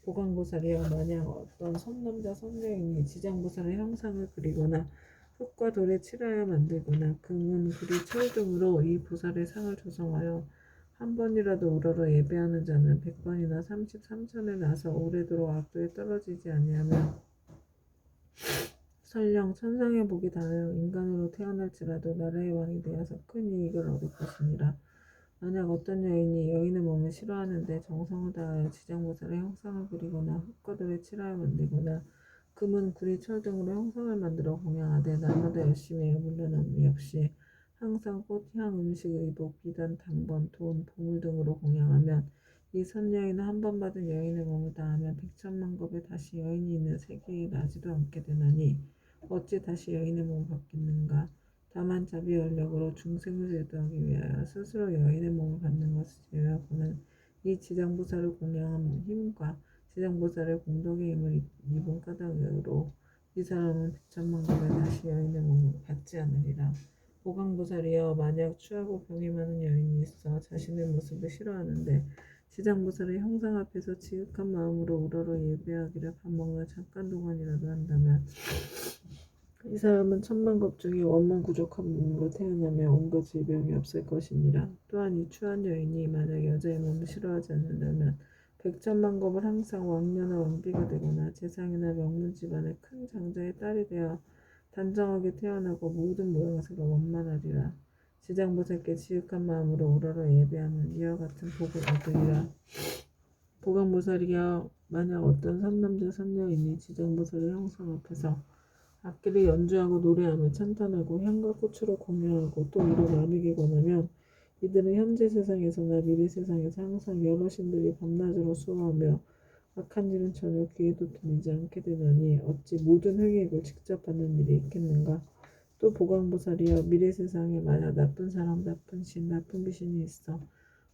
보강보살이여 만약 어떤 선남자 선여인이 지장보살의 형상을 그리거나 흙과 돌에 칠하여 만들거나 금은 구리 철 등으로 이 보살의 상을 조성하여 한 번이라도 우러러 예배하는 자는 100번이나 33천에 나서 오래도록 악도에 떨어지지 아니하면 설령 천상의 복이 닿아요 인간으로 태어날지라도 나라의 왕이 되어서 큰 이익을 얻을 것이니라. 만약 어떤 여인이 여인의 몸을 싫어하는데 정성을 다하여 지장보살의 형상을 그리거나 흙과 돌에 칠하여 만들거나 금은 구리 철 등으로 형상을 만들어 공양하되 날마다 열심히 해요. 물론 역시 항상 꽃, 향, 음식, 의복, 비단, 당번, 돈, 보물 등으로 공양하면 이 선여인은 한 번 받은 여인의 몸을 다하면 백천만겁에 다시 여인이 있는 세계에 나지도 않게 되나니 어찌 다시 여인의 몸을 받겠는가. 다만 자비 원력으로 중생을 제도하기 위하여 스스로 여인의 몸을 받는 것을 제외하고는 이 지장보살을 공양한 힘과 지장보살의 공덕의 힘을 입은 까닭으로 이 사람은 백천만급에 다시 여인의 몸을 받지 않으리라. 보강보살이여 만약 추하고 병이 많은 여인이 있어 자신의 모습을 싫어하는데 지장보살의 형상 앞에서 지극한 마음으로 우러러 예배하기를 밥 먹는 잠깐 동안이라도 한다면 이 사람은 천만급 중에 원만 부족한 몸으로 태어나며 온갖 질병이 없을 것이니라. 또한 이 추한 여인이 만약 여자의 몸을 싫어하지 않는다면 백천만급을 항상 왕녀나 왕비가 되거나 재상이나 명문 집안의 큰 장자의 딸이 되어 단정하게 태어나고 모든 모양새가 원만하리라. 지장보살께 지극한 마음으로 우러러 예배하는 이와 같은 복을 얻으리라. 보강보살이여 만약 어떤 선남자 선여인이 지장보살의 형상 앞에서 악기를 연주하고 노래하며 찬탄하고 향과 꽃으로 공양하고 또 이로 남에게 권하면 이들은 현재 세상에서나 미래 세상에서 항상 여러 신들이 밤낮으로 수호하며 악한 일은 전혀 귀에도 들리지 않게 되나니 어찌 모든 획액을 직접 받는 일이 있겠는가. 또 보강보살이여 미래 세상에 만약 나쁜 사람, 나쁜 신, 나쁜 귀신이 있어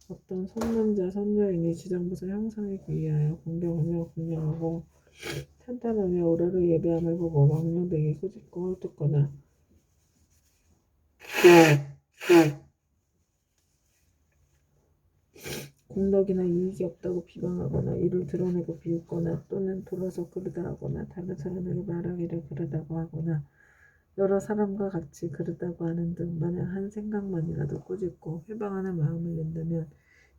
어떤 선남자 선여인이 지장보살 형상에 귀의하여 공경하며 공양하고 탄탄하며 우러러 예배함을 보고 망령되게 꾸짖고 헐뜯거나 공덕이나 이익이 없다고 비방하거나 이를 드러내고 비웃거나 또는 돌아서 그르다 하거나 다른 사람에게 말하기를 그르다고 하거나 여러 사람과 같이 그르다고 하는 등 만약 한 생각만이라도 꾸짖고 회방하는 마음을 낸다면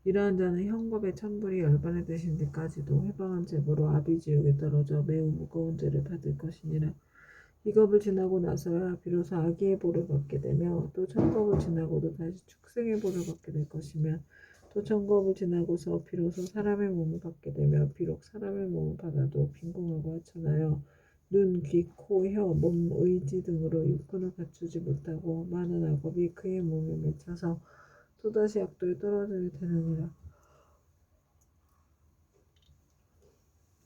이러한 자는 형법의 천불이 열반에 드신 뒤까지도 회방한 죄보로 아비지옥에 떨어져 매우 무거운 죄를 받을 것이니라. 이 겁을 지나고 나서야 비로소 아기의 보를 받게 되며 또 천겁을 지나고도 다시 축생의 보를 받게 될 것이며 또 천겁을 지나고서 비로소 사람의 몸을 받게 되며 비록 사람의 몸을 받아도 빈궁하고 하찮아요. 눈, 귀, 코, 혀, 몸, 의지 등으로 육군을 갖추지 못하고 많은 악업이 그의 몸에 맺혀서 또다시 악도에 떨어지게 되느니라.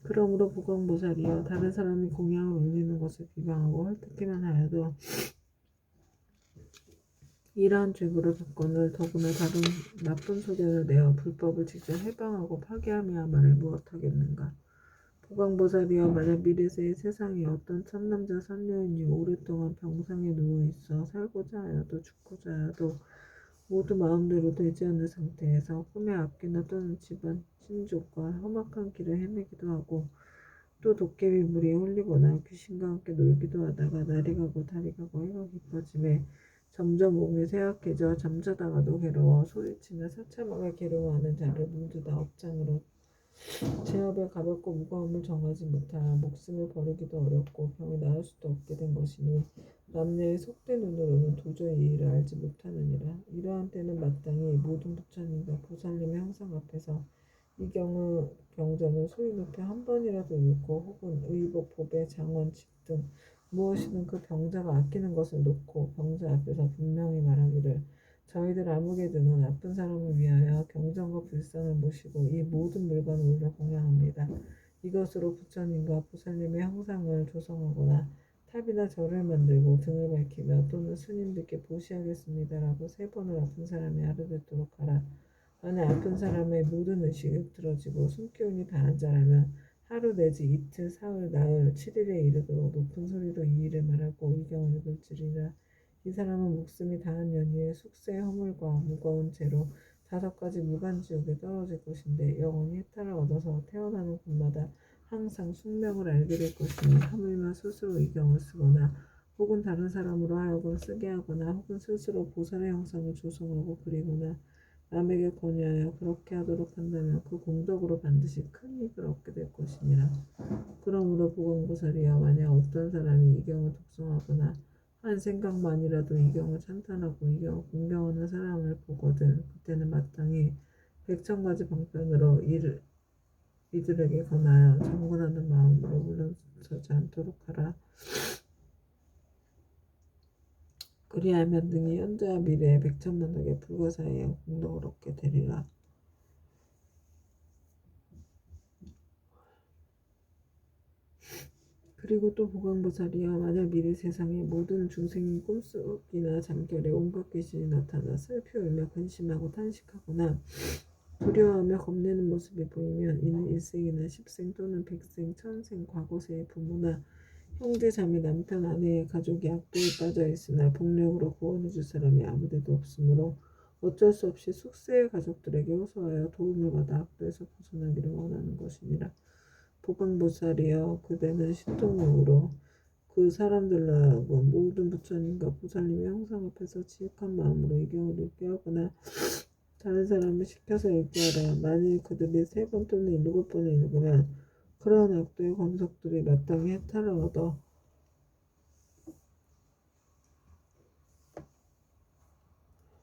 그러므로 보강보살이여 다른 사람이 공양을 올리는 것을 비방하고 헐뜯기만 하여도 이러한 죄고를 받거늘 더구나 다른 나쁜 소견을 내어 불법을 직접 해방하고 파괴하며 말을 무엇하겠는가. 보강보살이여 만약 미래세의 세상에 어떤 천남자 선녀인이 오랫동안 병상에 누워있어 살고자 하여도 죽고자 하여도 모두 마음대로 되지 않는 상태에서 꿈에 악귀나 또는 집안 친족과 험악한 길을 헤매기도 하고 또 도깨비 무리에 홀리거나 귀신과 함께 놀기도 하다가 날이 가고 달이 가고 해가 깊어짐에 점점 몸이 쇠약해져 잠자다가도 괴로워 소리치며 사참하게 괴로워하는 자를 모두 다 업장으로 제업의 가볍고 무거움을 정하지 못하여 목숨을 버리기도 어렵고 병이 나을 수도 없게 된 것이니 남녀의 속된 눈으로는 도저히 이 일을 알지 못하느니라. 이러한 때는 마땅히 모든 부처님과 보살님의 형상 앞에서 이 경우 경전을 소리 높여 한 번이라도 읽고 혹은 의복, 보배, 장원, 집 등 무엇이든 그 병자가 아끼는 것을 놓고 병자 앞에서 분명히 말하기를 저희들 아무개 등은 나쁜 사람을 위하여 경전과 불상을 모시고 이 모든 물건을 올려 공양합니다. 이것으로 부처님과 보살님의 형상을 조성하거나 탑이나 절을 만들고 등을 밝히며 또는 스님들께 보시하겠습니다라고 3번을 아픈 사람이 아르듣도록 하라. 만약 아픈 사람의 모든 의식이 들어지고 숨기운이 다한 자라면 하루 내지 이틀, 사흘, 나흘, 7일에 이르도록 높은 소리로 이 일을 말하고 이 경을 읽을지리라. 이 사람은 목숨이 다한 연후에 숙세의 허물과 무거운 죄로 5가지 무간지옥에 떨어질 것인데 영원히 해탈을 얻어서 태어나는 곳마다 항상 숙명을 알게 될 것이니 하물며 스스로 이경을 쓰거나 혹은 다른 사람으로 하여금 쓰게 하거나 혹은 스스로 보살의 형상을 조성하고 그리거나 남에게 권유하여 그렇게 하도록 한다면 그 공덕으로 반드시 큰 이익을 얻게 될 것이니라. 그러므로 보건보살이여 만약 어떤 사람이 이경을 독송하거나 한 생각만이라도 이경을 찬탄하고 이경을 공경하는 사람을 보거든 그때는 마땅히 백천가지 방편으로 이들에게 권하여 정군하는 마음으로 물러서지 않도록 하라. 그리하면 능히 현재와 미래의 백천만억의 불가사의한 공덕을 얻게 되리라. 그리고 또 보광보살이여 만약 미래 세상의 모든 중생이 꿈속이나 잠결에 온갖 귀신이 나타나 슬피 울며 근심하고 탄식하거나 두려워하며 겁내는 모습이 보이면 이는 일생이나 십생 또는 백생, 천생, 과거세의 부모나 형제, 자매, 남편, 아내의 가족이 악도에 빠져 있으나 복력으로 구원해 줄 사람이 아무데도 없으므로 어쩔 수 없이 숙세의 가족들에게 호소하여 도움을 받아 악도에서 벗어나기를 원하는 것이니라. 보광보살이여 그대는 신통력으로 그 사람들로 하여금 모든 부처님과 보살님의 형상 앞에서 지극한 마음으로 이 경을 읽게 하거나 다른 사람을 시켜서 읽게 하라. 만일 그들이 3번 또는 7번을 읽으면 그러한 악도의 권속들이 마땅히 해탈을 얻어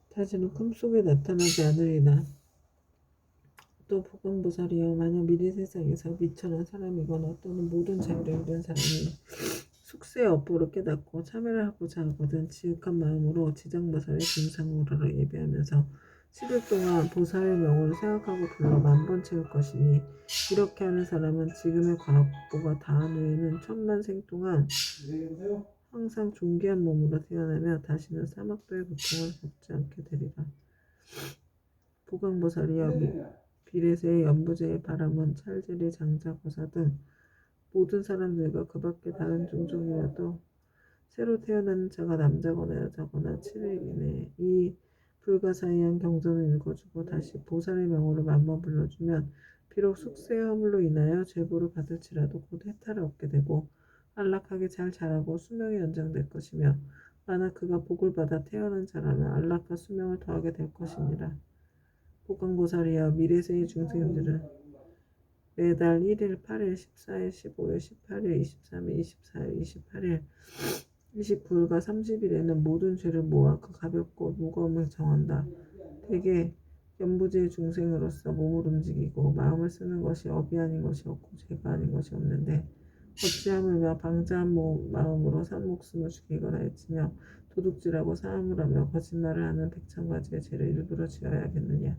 다시는 꿈속에 나타나지 않으리라. 또 보건보살이여 만약 미래 세상에서 미천한 사람이거나 또는 모든 자유를 잃은 사람이 숙세의 업보를 깨닫고 참여를 하고자 하거든 지극한 마음으로 지장보살의 중상으로 예배하면서 10일 동안 보살의 명호를 생각하고 불러 10,000번 채울 것이니 이렇게 하는 사람은 지금의 과업보가 다한 후에는 10,000만 생 동안 항상 존귀한 몸으로 태어나며 다시는 사막도의 고통을 겪지 않게 되리라. 보광보살이여 비례세의 연부제의 바람은 찰제리 장자고사 등 모든 사람들과 그 밖에 다른 종족이라도 새로 태어나는 자가 남자거나 여자거나 7일 이내에 이 불가사의한 경전을 읽어주고 다시 보살의 명호를 10,000번 불러주면 비록 숙세의 허물로 인하여 제보를 받을지라도 곧 해탈을 얻게 되고 안락하게 잘 자라고 수명이 연장될 것이며 만약 그가 복을 받아 태어난 자라면 안락과 수명을 더하게 될 것이니라. 보광보살이여 미래세의 중생들은 매달 1일, 8일, 14일, 15일, 18일, 23일, 24일, 28일, 29일과 30일에는 모든 죄를 모아 그 가볍고 무거움을 정한다. 대개 연부제의 중생으로서 몸을 움직이고 마음을 쓰는 것이 업이 아닌 것이 없고 죄가 아닌 것이 없는데 어찌하물며 방자한 마음으로 산 목숨을 죽이거나 해치며 도둑질하고 사함을 하며 거짓말을 하는 100,000가지의 죄를 일부러 지어야겠느냐.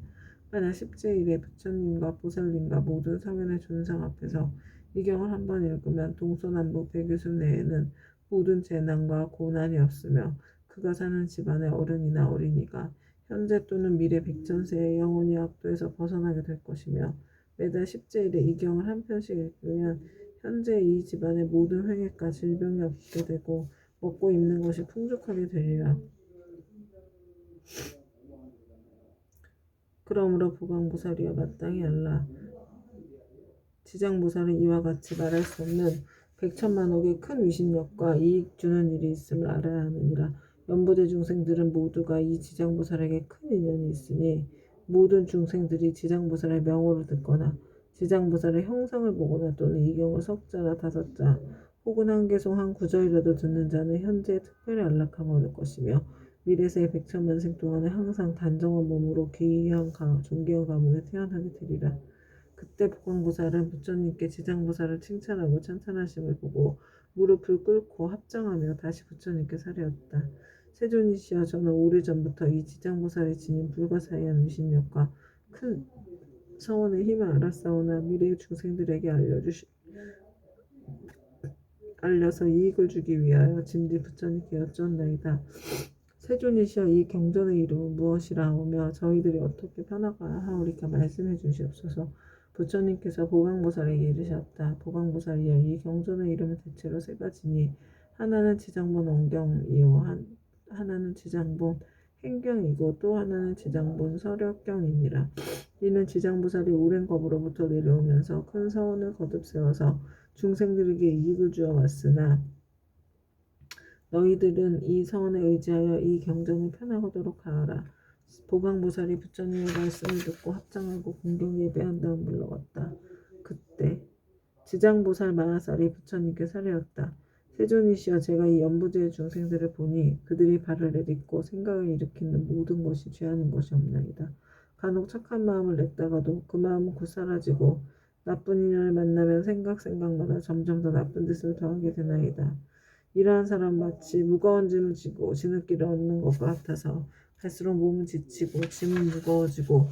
만약 10제1에 부처님과 보살님과 모든 성현의 존상 앞에서 이 경을 한번 읽으면 동서남북 100여수 내에는 모든 재난과 고난이 없으며 그가 사는 집안의 어른이나 어린이가 현재 또는 미래 백천세에 영원히 악도에서 벗어나게 될 것이며 매달 10제1에 이 경을 한 편씩 읽으면 현재 이 집안의 모든 횡액과 질병이 없게 되고 먹고 입는 것이 풍족하게 되리라. 그러므로 보광보살이여 마땅히 알라. 지장보살은 이와 같이 말할 수 없는 100,000만억의 큰 위신력과 이익 주는 일이 있음을 알아야 하느니라. 연부제 중생들은 모두가 이 지장보살에게 큰 인연이 있으니 모든 중생들이 지장보살의 명호를 듣거나 지장보살의 형상을 보거나 또는 이 경우 석자나 5자 혹은 한 개송 한 구절이라도 듣는 자는 현재 특별히 안락함을 얻을 것이며 미래세의 100,000만 생 동안에 항상 단정한 몸으로 귀한 존귀한 가문에 태어나게 되리라. 그때 보광보살은 부처님께 지장보살을 칭찬하고 찬탄하심을 보고 무릎을 꿇고 합장하며 다시 부처님께 사례었다. 세존이시여 저는 오래전부터 이 지장보살이 지닌 불가사의한 위신력과 큰 서원의 힘을 알았사오나 미래의 중생들에게 알려서 이익을 주기 위하여 짐짓 부처님께 여쭈었나이다. 세존이시여 이 경전의 이름은 무엇이라 하오며 저희들이 어떻게 편화가야 하오리까 말씀해 주시옵소서. 부처님께서 보광보살에게 이르셨다. 보광보살이여 이 경전의 이름은 대체로 3가지니 하나는 지장본 원경이요 하나는 지장본 행경이고 또 하나는 지장본 서력경이니라. 이는 지장보살이 오랜 법으로부터 내려오면서 큰 서원을 거듭 세워서 중생들에게 이익을 주어 왔으나 너희들은 이 서원에 의지하여 이 경전을 편하도록 하여라. 보강보살이 부처님의 말씀을 듣고 합장하고 공경 예배한 다음 물러갔다. 그때 지장보살 마하살이 부처님께 사례었다. 세존이시여, 제가 이 연부제의 중생들을 보니 그들이 발을 내딛고 생각을 일으키는 모든 것이 죄하는 것이 없나이다. 간혹 착한 마음을 냈다가도 그 마음은 곧 사라지고 나쁜 인연을 만나면 생각마다 점점 더 나쁜 짓을 더하게 되나이다. 이러한 사람 마치 무거운 짐을 지고 지느끼를 얻는 것과 같아서 갈수록 몸은 지치고 짐은 무거워지고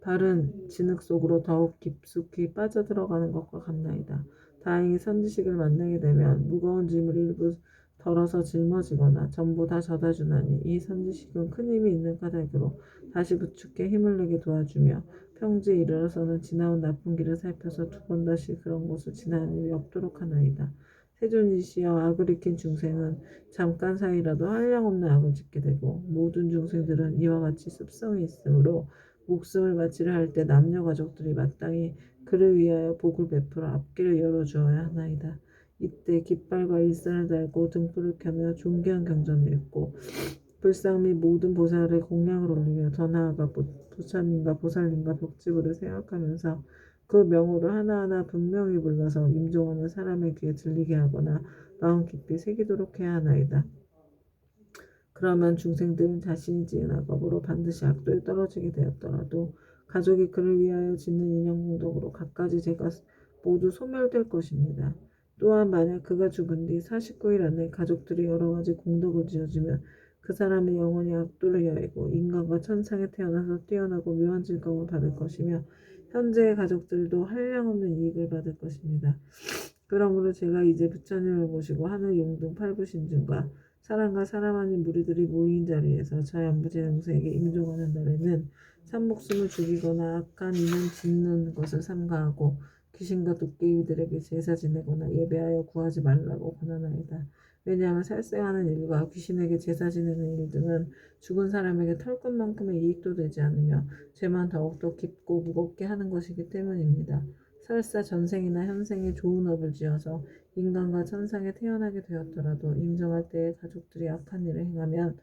발은 진흙 속으로 더욱 깊숙이 빠져들어가는 것과 같나이다. 다행히 선지식을 만나게 되면 무거운 짐을 일부 덜어서 짊어지거나 전부 다 져다 주나니 이 선지식은 큰 힘이 있는 까닭으로 다시 부축해 힘을 내게 도와주며 평지에 이르러서는 지나온 나쁜 길을 살펴서 두 번 다시 그런 곳을 지나는 일이 없도록 하나이다. 세존이시여, 악을 익힌 중생은 잠깐 사이라도 한량없는 악을 짓게 되고 모든 중생들은 이와 같이 습성이 있으므로 목숨을 바치려 할 때 남녀 가족들이 마땅히 그를 위하여 복을 베풀어 앞길을 열어주어야 하나이다. 이때 깃발과 일선을 달고 등불을 켜며 존귀한 경전을 읽고 불상 및 모든 보살의 공양을 올리며 더 나아가 부처님과 보살님과 벽지부를 생각하면서 그 명호를 하나하나 분명히 불러서 임종하는 사람의 귀에 들리게 하거나 마음 깊이 새기도록 해야 하나이다. 그러면 중생들은 자신이 지은 악업으로 반드시 악도에 떨어지게 되었더라도 가족이 그를 위하여 짓는 인연공덕으로 갖가지 죄가 모두 소멸될 것입니다. 또한 만약 그가 죽은 뒤 49일 안에 가족들이 여러 가지 공덕을 지어주면 그 사람의 영혼이 악도를 여의고 인간과 천상에 태어나서 뛰어나고 묘한 즐거움을 받을 것이며 현재의 가족들도 한량없는 이익을 받을 것입니다. 그러므로 제가 이제 부처님을 모시고 하늘 용등 팔부신중과 사람과 사람 아닌 무리들이 모인 자리에서 저 연부제 용사에게 임종하는 날에는 산목숨을 죽이거나 악한 인을 짓는 것을 삼가하고 귀신과 도깨비들에게 제사 지내거나 예배하여 구하지 말라고 권하나이다. 왜냐하면 살생하는 일과 귀신에게 제사 지내는 일 등은 죽은 사람에게 털끝만큼의 이익도 되지 않으며 죄만 더욱더 깊고 무겁게 하는 것이기 때문입니다. 설사 전생이나 현생에 좋은 업을 지어서 인간과 천상에 태어나게 되었더라도 임종할 때에 가족들이 악한 일을 행하면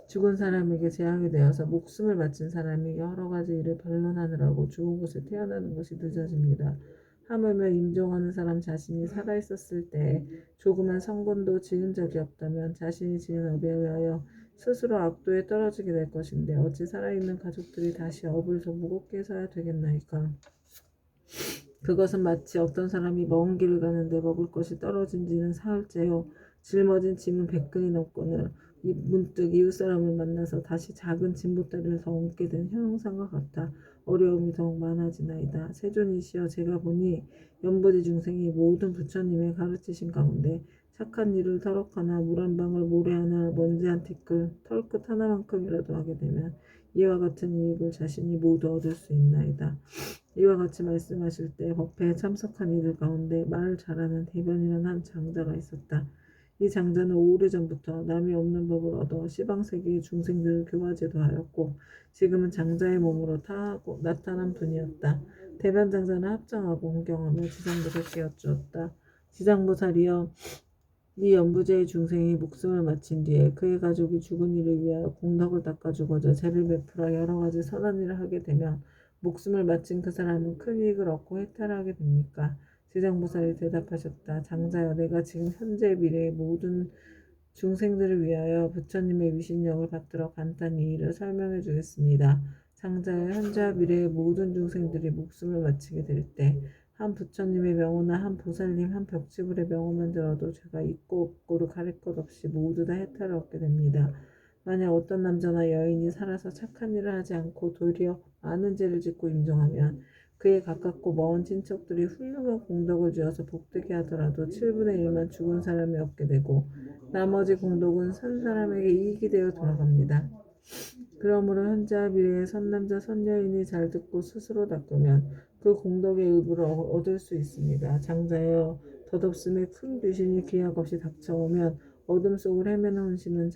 죽은 사람에게 재앙이 되어서 목숨을 바친 사람이 여러 가지 일을 반론하느라고 좋은 곳에 태어나는 것이 늦어집니다. 하물며 임종하는 사람 자신이 살아있었을 때 조그만 성군도 지은 적이 없다면 자신이 지은 업에 의하여 스스로 악도에 떨어지게 될 것인데 어찌 살아있는 가족들이 다시 업을 더 무겁게 해서야 되겠나이까. 그것은 마치 어떤 사람이 먼 길을 가는데 먹을 것이 떨어진 지는 사흘째요. 짊어진 짐은 100근이 넘거늘 문득 이웃 사람을 만나서 다시 작은 짐보따리를 더 옮게 된 형상과 같아 어려움이 더욱 많아지나이다. 세존이시여, 제가 보니 연부지 중생이 모든 부처님의 가르치신 가운데 착한 일을 터럭하나 물 한 방울 모래 하나 먼지 한 티끌 털끝 하나만큼이라도 하게 되면 이와 같은 이익을 자신이 모두 얻을 수 있나이다. 이와 같이 말씀하실 때 법회에 참석한 이들 가운데 말을 잘하는 대변이라는 한 장자가 있었다. 이 장자는 오래전부터 남이 없는 법을 얻어 시방세계의 중생들을 교화제도 하였고 지금은 장자의 몸으로 나타난 분이었다. 대변 장자는 합장하고 공경하며 지장보살 깨어주었다. 지장보살이여, 이 연부제의 중생이 목숨을 마친 뒤에 그의 가족이 죽은 이를 위하여 공덕을 닦아주고자 죄를 베풀어 여러 가지 선한 일을 하게 되면 목숨을 마친 그 사람은 큰 이익을 얻고 해탈하게 됩니까? 지장보살이 대답하셨다. 장자여, 내가 지금 현재 미래의 모든 중생들을 위하여 부처님의 위신력을 받들어 간단히 이를 설명해 주겠습니다. 장자여, 현재와 미래의 모든 중생들이 목숨을 마치게 될 때 한 부처님의 명호나 한 보살님, 한 벽지불의 명호만 들어도 죄가 있고 없고를 가릴 것 없이 모두 다 해탈을 얻게 됩니다. 만약 어떤 남자나 여인이 살아서 착한 일을 하지 않고 도리어 많은 죄를 짓고 임종하면 그의 가깝고 먼 친척들이 훌륭한 공덕을 주어서 복되게 하더라도 7분의 1만 죽은 사람이 얻게 되고 나머지 공덕은 산 사람에게 이익이 되어 돌아갑니다. 그러므로 현재와 미래의 선남자 선여인이 잘 듣고 스스로 닦으면 그 공덕의 일부를 얻을 수 있습니다. 장자여, 덧없음에 큰 귀신이 기약 없이 닥쳐오면 어둠 속을 헤매는 혼신은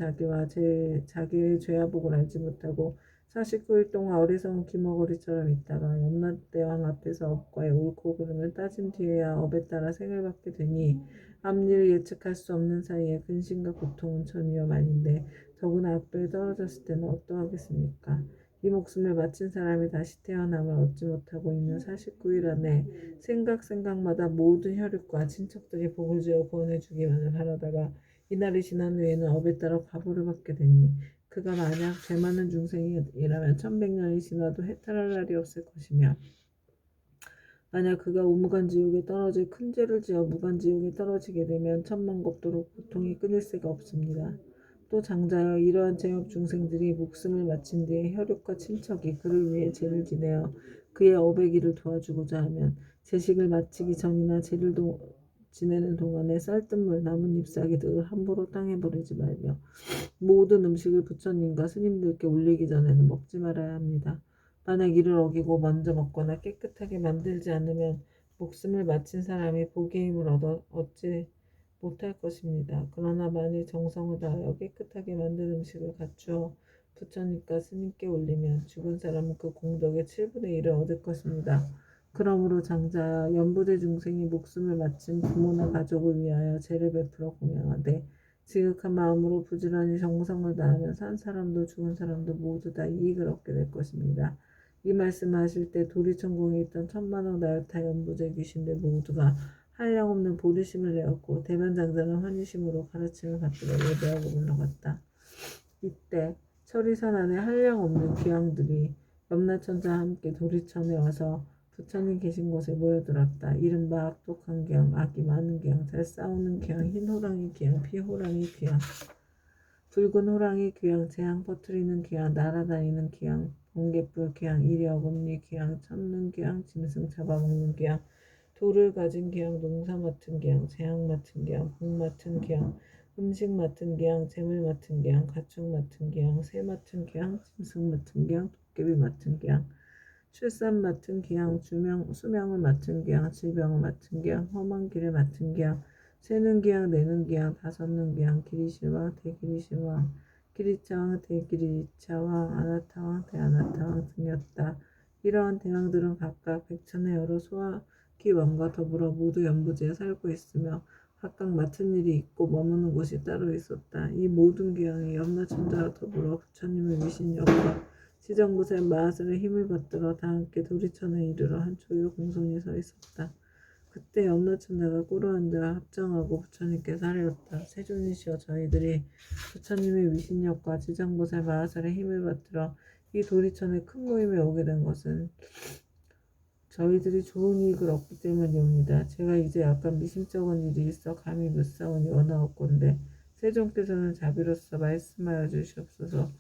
자기의 죄화복을 알지 못하고 49일 동안 어리석은 기머거리처럼 있다가 염라대왕 앞에서 업과의 옳고 그름을 따진 뒤에야 업에 따라 생을 받게 되니 앞일을 예측할 수 없는 사이에 근심과 고통은 전 위험하는데 더구나 악도에 떨어졌을 때는 어떠하겠습니까? 이 목숨을 바친 사람이 다시 태어남을 얻지 못하고 있는 49일 안에 생각마다 모든 혈육과 친척들이 복을 지어 구원해주기만을 바라다가 이날이 지난 후에는 업에 따라 과보를 받게 되니 그가 만약 죄 많은 중생이라면 1100년이 지나도 해탈할 날이 없을 것이며 만약 그가 우무간지옥에 떨어질 큰 죄를 지어 무간지옥에 떨어지게 되면 천만겁도록 고통이 끊일 새가 없습니다. 또 장자여 이러한 죄업 중생들이 목숨을 마친 뒤에 혈육과 친척이 그를 위해 죄를 지내어 그의 업의 길을 도와주고자 하면 제식을 마치기 전이나 죄를 지내는 동안에 쌀뜨물 나뭇잎 싹이 늘 함부로 땅에 버리지 말며 모든 음식을 부처님과 스님들께 올리기 전에는 먹지 말아야 합니다. 만약 이를 어기고 먼저 먹거나 깨끗하게 만들지 않으면 목숨을 마친 사람이 복의 힘을 얻지 못할 것입니다. 그러나 만일 정성을 다하여 깨끗하게 만든 음식을 갖추어 부처님과 스님께 올리면 죽은 사람은 그 공덕의 7분의 1을 얻을 것입니다. 그러므로 장자야 연부대 중생이 목숨을 마친 부모나 가족을 위하여 제를 베풀어 공양하되 지극한 마음으로 부지런히 정성을 다하면 산 사람도 죽은 사람도 모두 다 이익을 얻게 될 것입니다. 이 말씀을 하실 때 도리천궁에 있던 천만억 나요타 연부제 귀신들 모두가 한량없는 보리심을 내었고 대변장자는 환희심으로 가르침을 받들어 예배하고 물러갔다. 이때 철이산 안에 한량없는 귀양들이 염라천자와 함께 도리천에 와서 부처님 계신 곳에 모여들었다. 이른바 악독한 귀양, 악이 많은 귀양, 잘 싸우는 귀양, 흰 호랑이 귀양, 피호랑이 귀양, 붉은 호랑이 귀양, 재앙 퍼뜨리는 귀양, 날아다니는 귀양, 번갯불 귀양, 이리 어금니 귀양, 찾는 귀양, 짐승 잡아먹는 귀양, 돌을 가진 귀양, 농사 맡은 귀양, 재앙 맡은 귀양, 복 맡은 귀양, 음식 맡은 귀양, 재물 맡은 귀양, 가축 맡은 귀양, 새 맡은 귀양, 짐승 맡은 귀양, 도깨비 맡은 귀양, 출산 맡은 귀양, 수명을 맡은 귀양, 질병을 맡은 귀양, 험한 길을 맡은 귀양, 새는 귀양, 내는 귀양, 다섯는 귀양, 기리실왕, 대기리실왕, 기리차왕, 대기리차왕, 아나타왕, 대아나타왕 등이었다. 이러한 대왕들은 각각 백천의 여러 소화기왕과 더불어 모두 연부지에 살고 있으며 각각 맡은 일이 있고 머무는 곳이 따로 있었다. 이 모든 귀양이 염라천자와 더불어 부처님의 위신역과 지정부세 마하스의 힘을 받들어 다 함께 도리천에 이르러 한 조유 공손히 서 있었다. 그때 염라천자가 꾸루한데와 합정하고 부처님께서 하였다. 세존이시여 저희들이 부처님의 위신력과 지정부세 마하스의 힘을 받들어 이 도리천의 큰 모임에 오게 된 것은 저희들이 좋은 이익을 얻기 때문이옵니다. 제가 이제 약간 미심쩍은 일이 있어 감히 묻사오니 원하옵건대 세존께서는 자비로서 말씀하여 주시옵소서.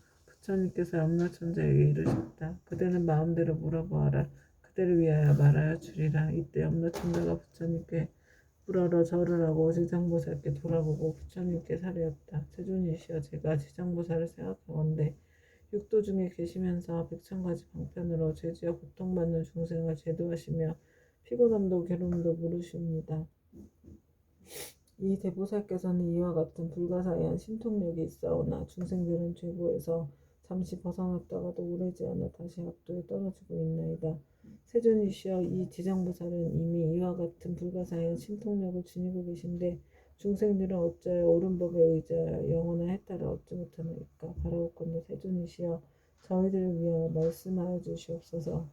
부처님께서 염라천자에게 이르셨다. 그대는 마음대로 물어보아라. 그대를 위하여 말하여 주리라. 이때 염라천자가 부처님께 물어러 절을 하고 지장보살께 돌아보고 부처님께 사례었다. 세존이시여 제가 지장보살을 생각하건대 육도 중에 계시면서 백천가지 방편으로 죄지어 고통받는 중생을 제도하시며 피고담도 괴로움도 모르시옵니다. 이 대보살께서는 이와 같은 불가사의한 신통력이 있사오나 중생들은 죄고에서 잠시 벗어났다가도 오래지 않아 다시 악도에 떨어지고 있나이다. 세존이시여 이 지장보살은 이미 이와 같은 불가사의한 신통력을 지니고 계신데 중생들은 어찌하여 옳은 법에 의지하여 영원한 해탈을 얻지 못하나이까. 바라옵건대 세존이시여 저희들을 위하여 말씀하여 주시옵소서.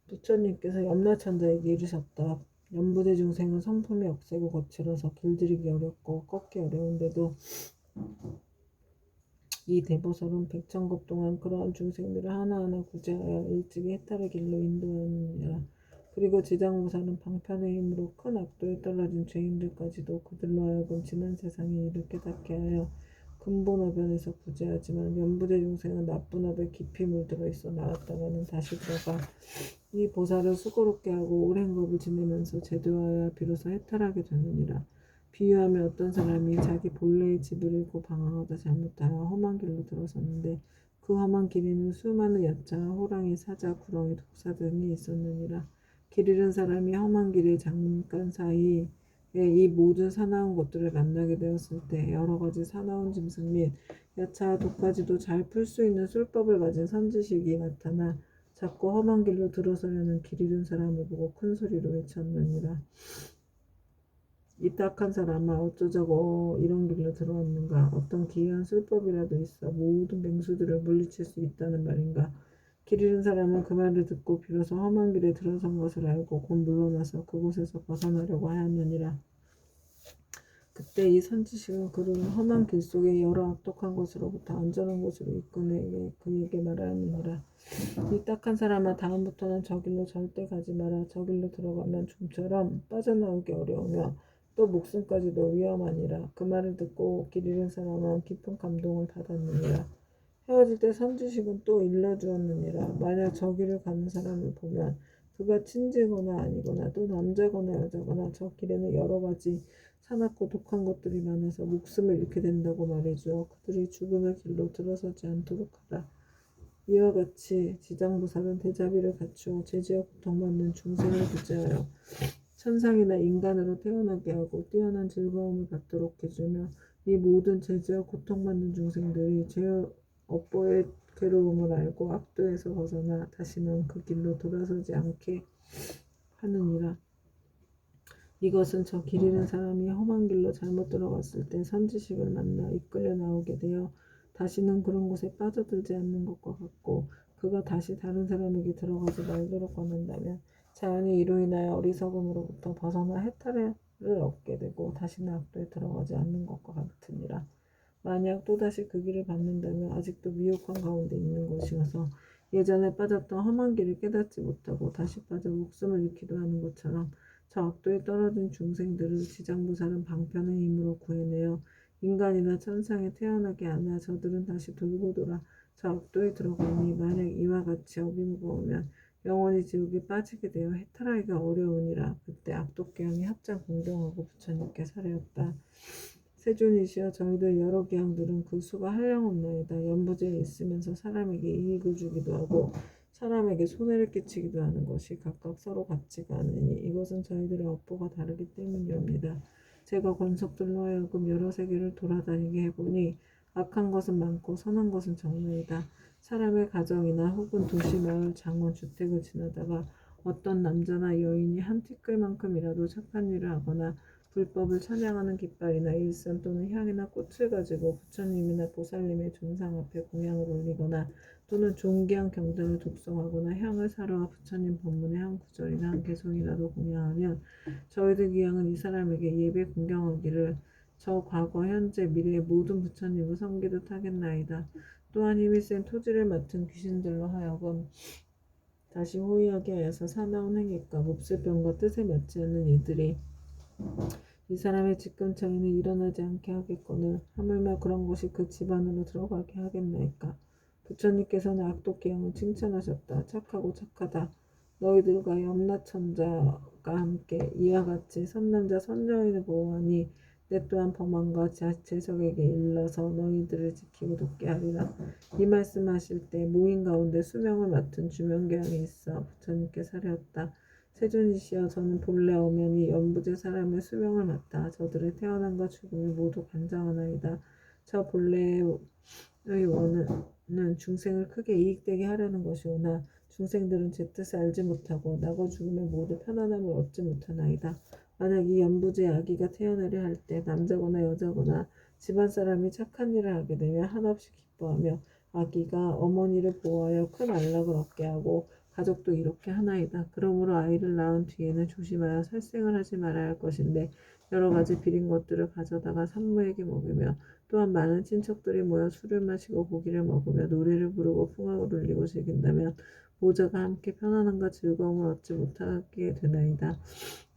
부처님께서 염라천자에게 이르셨다. 연부대 중생은 성품이 억세고 거칠어서 길들이기 어렵고 꺾기 어려운데도 이 대보살은 백천급 동안 그러한 중생들을 하나하나 구제하여 일찍이 해탈의 길로 인도하느니라. 그리고 지장보살은 방편의 힘으로 큰 악도에 떨어진 죄인들까지도 그들로 하여금 지난 세상에 이를 깨닫게 하여 근본어변에서 구제하지만 연부대 중생은 나쁜 업에 깊이 물들어 있어 나왔다가는 다시 들어가 이 보살을 수고롭게 하고 오랜 법을 지내면서 제도하여 비로소 해탈하게 되느니라. 비유하면 어떤 사람이 자기 본래의 집을 잃고 방황하다 잘못하여 험한 길로 들어섰는데 그 험한 길에는 수많은 야차, 호랑이, 사자, 구렁이, 독사 등이 있었느니라. 길 잃은 사람이 험한 길에 잠깐 사이에 이 모든 사나운 것들을 만나게 되었을 때 여러 가지 사나운 짐승 및 야차와 독까지도 잘 풀 수 있는 술법을 가진 선지식이 나타나 자꾸 험한 길로 들어서려는 길 잃은 사람을 보고 큰 소리로 외쳤느니라. 이 딱한 사람아 어쩌자고 이런 길로 들어왔는가. 어떤 기이한 술법이라도 있어 모든 맹수들을 물리칠 수 있다는 말인가. 길 잃은 사람은 그 말을 듣고 비로소 험한 길에 들어선 것을 알고 곧 물러나서 그곳에서 벗어나려고 하였느니라. 그때 이 선지식은 그를 험한 길 속에 여러 악독한 것으로부터 안전한 곳으로 이끄내 그에게 말하느니라. 이 딱한 사람아 다음부터는 저 길로 절대 가지 마라. 저 길로 들어가면 좀처럼 빠져나오기 어려우며 또 목숨까지도 위험하니라. 그 말을 듣고 길 잃은 사람은 깊은 감동을 받았느니라. 헤어질 때 선지식은 또 일러주었느니라. 만약 저 길을 가는 사람을 보면 그가 친지거나 아니거나 또 남자거나 여자거나 저 길에는 여러 가지 사납고 독한 것들이 많아서 목숨을 잃게 된다고 말해주어 그들이 죽음의 길로 들어서지 않도록 하라. 이와 같이 지장보살은 대자비를 갖추어 죄지어 고통받는 중생을 구제하여 천상이나 인간으로 태어나게 하고 뛰어난 즐거움을 받도록 해주며 이 모든 죄지어 고통받는 중생들이 죄의 업보의 괴로움을 알고 악도에서 벗어나 다시는 그 길로 돌아서지 않게 하느니라. 이것은 저 길 잃은 사람이 험한 길로 잘못 들어갔을 때 선지식을 만나 이끌려 나오게 되어 다시는 그런 곳에 빠져들지 않는 것과 같고 그가 다시 다른 사람에게 들어가지 말도록 권한다면 자연히 이로 인하여 어리석음으로부터 벗어나 해탈을 얻게 되고 다시는 악도에 들어가지 않는 것과 같으니라. 만약 또다시 그 길을 받는다면 아직도 미혹한 가운데 있는 것이어서 예전에 빠졌던 험한 길을 깨닫지 못하고 다시 빠져 목숨을 잃기도 하는 것처럼 저 악도에 떨어진 중생들을 지장보살은 방편의 힘으로 구해내어 인간이나 천상에 태어나게 하나 저들은 다시 돌고 돌아 저 악도에 들어가니 만약 이와 같이 업이 무거우면 영원히 지옥에 빠지게 되어 해탈하기가 어려우니라. 그때 악독계양이 합장 공경하고 부처님께 사례었다. 세존이시여 저희들 여러 계양들은 그 수가 한량없나이다. 연부제에 있으면서 사람에게 이익을 주기도 하고 사람에게 손해를 끼치기도 하는 것이 각각 서로 같지가 않으니 이것은 저희들의 업보가 다르기 때문이옵니다. 제가 권석들로 하여금 여러 세계를 돌아다니게 해보니 악한 것은 많고 선한 것은 적나이다. 사람의 가정이나 혹은 도시, 마을, 장원, 주택을 지나다가 어떤 남자나 여인이 한 티끌만큼이라도 착한 일을 하거나 불법을 찬양하는 깃발이나 일선 또는 향이나 꽃을 가지고 부처님이나 보살님의 존상 앞에 공양을 올리거나 또는 존귀한 경전을 독송하거나 향을 사러와 부처님 법문의 한 구절이나 한 개송이라도 공양하면 저희들 기양은 이 사람에게 예배 공경하기를 저 과거 현재 미래의 모든 부처님을 섬기듯 하겠나이다. 또한 힘이 센 토지를 맡은 귀신들로 하여금 다시 호위하게 하여서 사나운 행위과 몹쓸병과 뜻에 맞지 않는 일들이 이 사람의 집 근처에는 일어나지 않게 하겠거늘 하물며 그런 것이 그 집안으로 들어가게 하겠나이까. 부처님께서는 악독계양을 칭찬하셨다. 착하고 착하다. 너희들과 염라천자가 함께 이와 같이 선남자 선여인을 보호하니 내 또한 범한과 재석에게 일러서 너희들을 지키고 돕게 하리라. 이 말씀하실 때 모인 가운데 수명을 맡은 주명계양이 있어 부처님께 사례었다. 세존이시여 저는 본래 엄연히 연부제 사람의 수명을 맡아 저들의 태어남과 죽음을 모두 관장하나이다. 저 본래의 원은 중생을 크게 이익되게 하려는 것이오나 중생들은 제 뜻을 알지 못하고 나고 죽음에 모두 편안함을 얻지 못하나이다. 만약 이 연부제 아기가 태어나려 할 때 남자거나 여자거나 집안 사람이 착한 일을 하게 되면 한없이 기뻐하며 아기가 어머니를 보호하여 큰 안락을 얻게 하고 가족도 이렇게 하나이다. 그러므로 아이를 낳은 뒤에는 조심하여 살생을 하지 말아야 할 것인데 여러 가지 비린 것들을 가져다가 산모에게 먹이며 또한 많은 친척들이 모여 술을 마시고 고기를 먹으며 노래를 부르고 풍악을 울리고 즐긴다면 모자가 함께 편안함과 즐거움을 얻지 못하게 되나이다.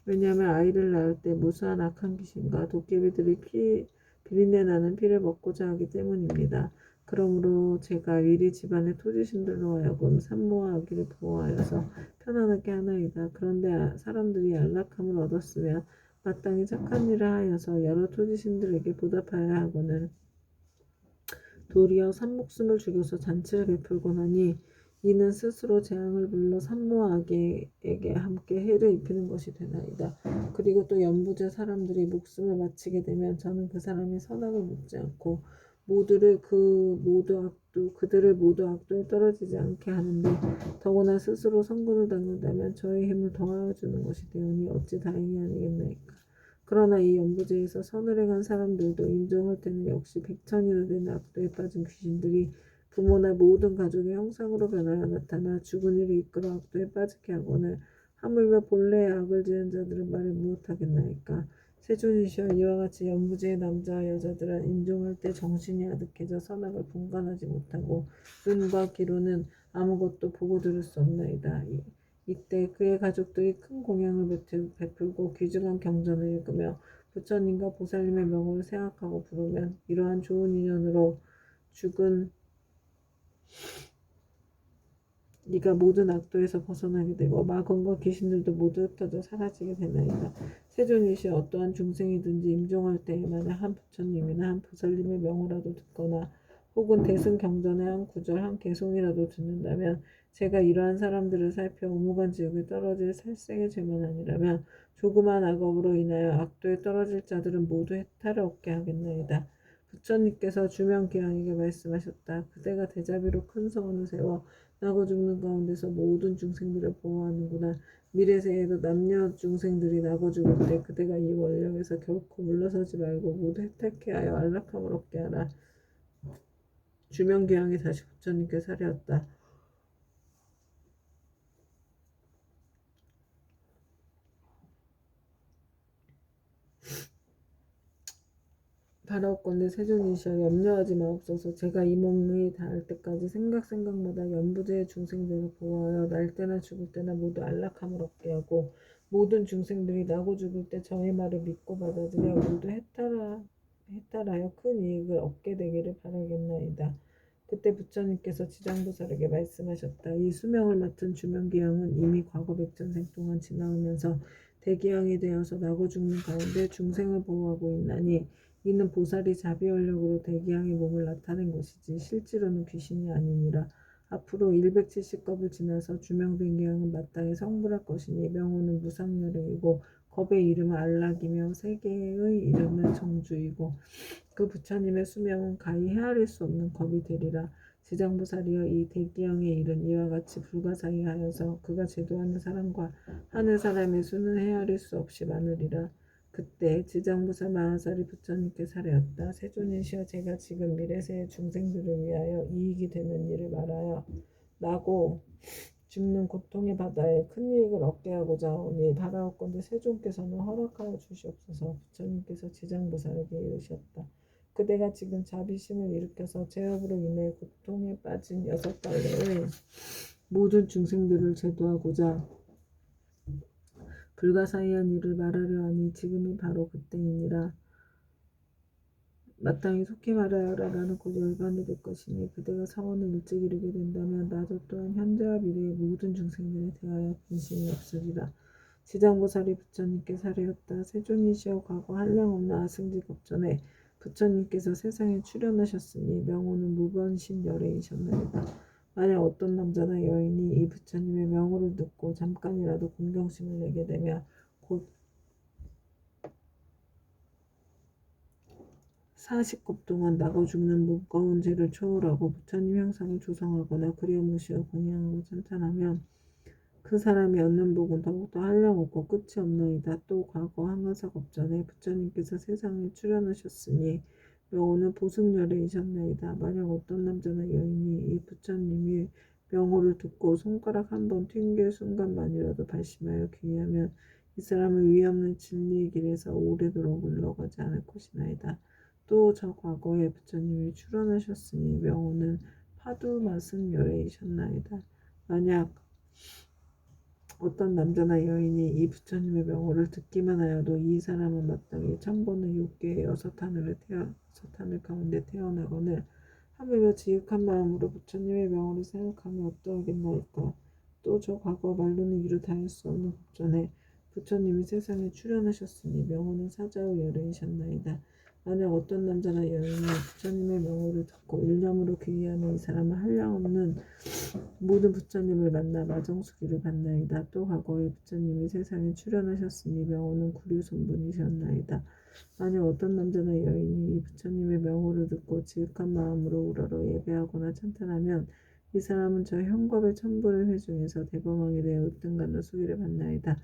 왜냐하면 아이를 낳을 때 무수한 악한 귀신과 도깨비들이 비린내 나는 피를 먹고자 하기 때문입니다. 그러므로 제가 위리 집안의 토지신들로 하여금 산모와 아기를 보호하여서 편안하게 하나이다. 그런데 사람들이 안락함을 얻었으면 마땅히 착한 일을 하여서 여러 토지신들에게 보답하여야 하거늘 도리어 산목숨을 죽여서 잔치를 베풀곤 하니 이는 스스로 재앙을 불러 산모아게에게 함께 해를 입히는 것이 되나이다. 그리고 또 연부제 사람들이 목숨을 마치게 되면 저는 그 사람의 선악을 묻지 않고 그들을 모두 악도에 떨어지지 않게 하는데 더구나 스스로 선고를 당한다면 저의 힘을 더하여 주는 것이 되오니 어찌 다행이 아니겠나이까. 그러나 이 연부제에서 선을 행한 사람들도 인정할 때는 역시 백천이나 되는 악도에 빠진 귀신들이 부모나 모든 가족의 형상으로 변하여 나타나 죽은 이를 이끌어 악도에 빠지게 하거늘 하물며 본래의 악을 지은 자들은 말을 무엇하겠나이까. 세존이시여 이와 같이 연부제의 남자와 여자들은 임종할 때 정신이 아득해져 선악을 분간하지 못하고 눈과 귀로는 아무것도 보고 들을 수 없나이다. 이때 그의 가족들이 큰 공양을 베풀고 귀중한 경전을 읽으며 부처님과 보살님의 명을 생각하고 부르면 이러한 좋은 인연으로 죽은 네가 모든 악도에서 벗어나게 되고 마검과 귀신들도 모두 흩어져 사라지게 되나이다. 세존이시여 어떠한 중생이든지 임종할 때에 만약 한 부처님이나 한 보살님의 명호라도 듣거나 혹은 대승 경전의 한 구절 한 개송이라도 듣는다면 제가 이러한 사람들을 살펴 오무간 지옥에 떨어질 살생의 죄만 아니라면 조그만 악업으로 인하여 악도에 떨어질 자들은 모두 해탈을 얻게 하겠나이다. 부처님께서 주명기왕에게 말씀하셨다. 그대가 대자비로 큰 성원을 세워 나고 죽는 가운데서 모든 중생들을 보호하는구나. 미래세에도 남녀 중생들이 나고 죽을 때 그대가 이 원령에서 결코 물러서지 말고 모두 해탈케 하여 안락함을 얻게 하라. 주명기왕이 다시 부처님께 사례었다. 바라옵건대 세존이시여 염려하지 마옵소서. 제가 이 몸이 닿을 때까지 생각마다 연부제의 중생들을 보호하여 날 때나 죽을 때나 모두 안락함을 얻게 하고 모든 중생들이 나고 죽을 때 저의 말을 믿고 받아들여 모두 해탈하여 큰 이익을 얻게 되기를 바라겠나이다. 그때 부처님께서 지장보살에게 말씀하셨다. 이 수명을 맡은 주명기왕은 이미 과거 백전생 동안 지나오면서 대기왕이 되어서 나고 죽는 가운데 중생을 보호하고 있나니 이는 보살이 자비원력으로 대기양의 몸을 나타낸 것이지 실제로는 귀신이 아니니라. 앞으로 170겁을 지나서 주명된 기양은 마땅히 성불할 것이니 명호는 무상열애이고 겁의 이름은 안락이며 세계의 이름은 정주이고 그 부처님의 수명은 가히 헤아릴 수 없는 겁이 되리라. 지장보살이여 이 대기양의 일은 이와 같이 불가사의하여서 그가 제도하는 사람과 하는 사람의 수는 헤아릴 수 없이 많으리라. 그때 지장보살 마하사리 부처님께 사례었다. 세존이시여 제가 지금 미래세의 중생들을 위하여 이익이 되는 일을 말하여 나고 죽는 고통의 바다에 큰 이익을 얻게 하고자 하오니 바라옵건대 세존께서는 허락하여 주시옵소서. 부처님께서 지장보살에게 이르셨다. 그대가 지금 자비심을 일으켜서 제업으로 인해 고통에 빠진 6갈래의 모든 중생들을 제도하고자 불가사의한 일을 말하려 하니 지금이 바로 그때이니라. 마땅히 속히 말하여라. 나는 곧 열반이 될 것이니 그대가 사원을 일찍 이루게 된다면 나도 또한 현재와 미래의 모든 중생들에 대하여 근심이 없으리라. 지장보살이 부처님께 사례었다. 세존이시여 과거 한량없는 아승지겁전에 부처님께서 세상에 출현하셨으니 명호는 무번신 열애이셨나이다. 만약 어떤 남자나 여인이 이 부처님의 명호를 듣고 잠깐이라도 공경심을 내게 되며 곧 40겁 동안 나고 죽는 무거운 죄를 초월하고 부처님 형상을 조성하거나 그려 무시어 공양하고 찬탄하면 그 사람이 얻는 복은 더욱더 한량없고 끝이 없나이다. 또 과거 항아사겁전에 부처님께서 세상에 출현하셨으니 명호는 보승열애이셨나이다. 만약 어떤 남자나 여인이 이 부처님이 명호를 듣고 손가락 한 번 튕길 순간만이라도 발심하여 귀의하면 이 사람은 위없는 진리의 길에서 오래도록 물러가지 않을 것이나이다. 또 저 과거에 부처님이 출현하셨으니 명호는 파두맛은 열애이셨나이다. 만약 어떤 남자나 여인이 이 부처님의 명호를 듣기만 하여도 이 사람은 마땅히 천번의 욕계의 6하늘 가운데 태어나거늘 하물며 지극한 마음으로 부처님의 명호를 생각하며 어떠하겠나이까. 또 저 과거 말로는 이루 다할 수 없는 법전에 부처님이 세상에 출현하셨으니 명호는 사자의 열애이셨나이다. 만약 어떤 남자나 여인이 부처님의 명호를 듣고 일념으로 귀의하면 이 사람은 한량없는 모든 부처님을 만나 마정수기를 받나이다. 또 과거에 부처님이 세상에 출현하셨으니 명호는 구류손분이셨나이다. 만약 어떤 남자나 여인이 이 부처님의 명호를 듣고 지극한 마음으로 우러러 예배하거나 찬탄하면 이 사람은 저 형겁의 천불의 회중에서 대범왕이 되어 으뜸간도 수기를 받나이다.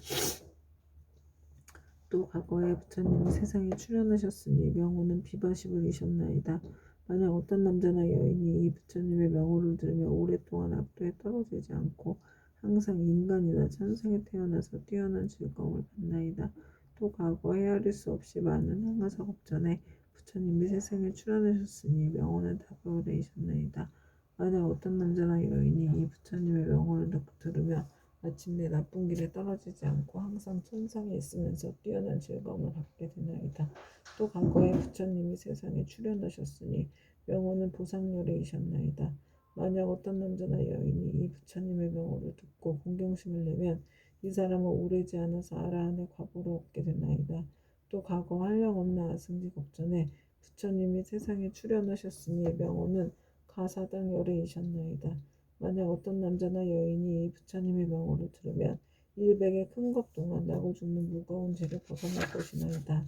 또 과거에 부처님이 세상에 출현하셨으니 명호는 비바시불이셨나이다. 만약 어떤 남자나 여인이 이 부처님의 명호를 들으며 오랫동안 악도에 떨어지지 않고 항상 인간이나 천생에 태어나서 뛰어난 즐거움을 받나이다. 또 과거 헤아릴 수 없이 많은 항아사업 전에 부처님이 세상에 출현하셨으니 명호는 다가오되셨나이다. 만약 어떤 남자나 여인이 이 부처님의 명호를 들으며 마침내 나쁜 길에 떨어지지 않고 항상 천상에 있으면서 뛰어난 즐거움을 받게 되나이다. 또 과거에 부처님이 세상에 출현하셨으니 명호는 보상열애이셨나이다. 만약 어떤 남자나 여인이 이 부처님의 명호를 듣고 공경심을 내면 이 사람은 오래지 않아서 아라한의 과보를 얻게 되나이다. 또 과거 한량없는 아승지겁전에 부처님이 세상에 출현하셨으니 명호는 가사당열애이셨나이다. 만약 어떤 남자나 여인이 이 부처님의 명호를 들으면 일백의 큰 겁 동안 나고 죽는 무거운 죄를 벗어날 것이나이다.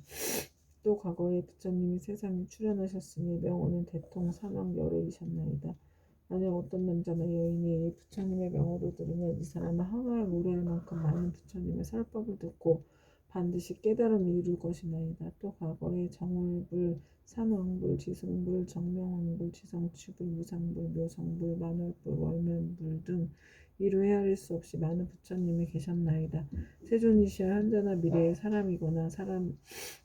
또 과거에 부처님이 세상에 출현하셨으니 명호는 대통 사망 열애이셨나이다. 만약 어떤 남자나 여인이 이 부처님의 명호를 들으면 이 사람은 항아에 무례할 만큼 많은 부처님의 설법을 듣고 반드시 깨달음을 이룰 것이나이다. 또 과거에 정월불, 산왕불, 지승불, 정명왕불, 지성취불, 무상불, 묘성불, 만월불, 월면불 등 이루 헤아릴 수 없이 많은 부처님이 계셨나이다. 세존이시여 현재나 미래의 사람이거나